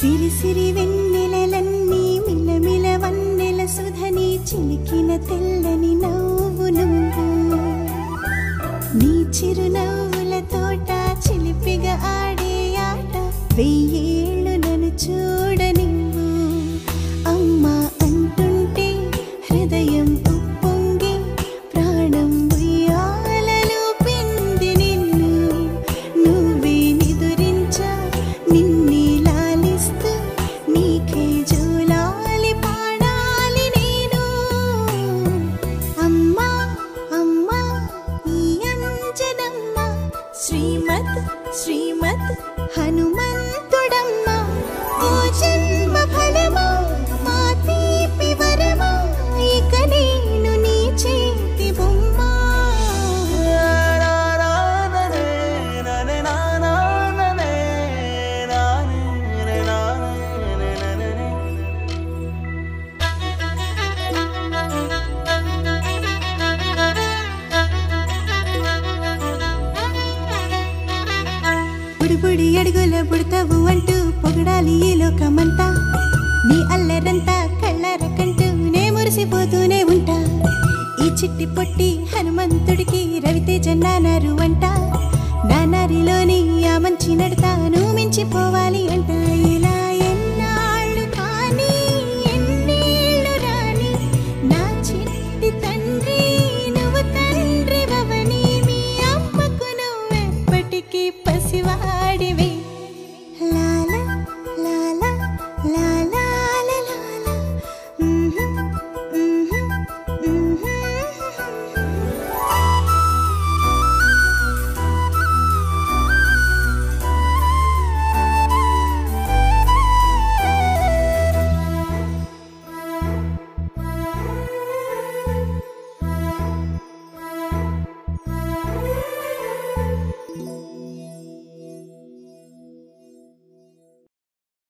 సిరి సిరి వెన్నెలలన్నీ మిలమిల వన్నెల సుధని చిలికిన తెల్లని నవ్వు నువ్వు నీ చిరునవ్వుల తోట చిలిపిగా ఆడే ఆట వెయ్యేళ్ళు నన్ను చూడనివ్వు అమ్మా అంటుంటే హృదయం ఉప్పొంగి ప్రాణం ఉయ్యాలలో పిండి నిన్ను నువ్వే నిదురించా నిన్నే లాలిస్తూ నీకే జోలాలి పాడాలి నేను అమ్మా అమ్మా ఈ అంజనమ్మ శ్రీమత్ శ్రీమత్ హనుమంతుడమ్మ ఓ జన్మ ఫలమా మా తీపి వరమా ఇక నేను నీ చేతి బొమ్మ బుడిబుడి అడుగుల బుడతావు అంటూ పొగడాలి ఈ లోకమంతా నీ అల్లరంతా కళ్ళారకంటూ నే మురిసిపోతూనే ఉంటా ఈ చిట్టి పొట్టి హనుమంతుడికి రవితేజ నానారు అంట నానారిలోని ఆ మంచి నడతాను మించిపోవా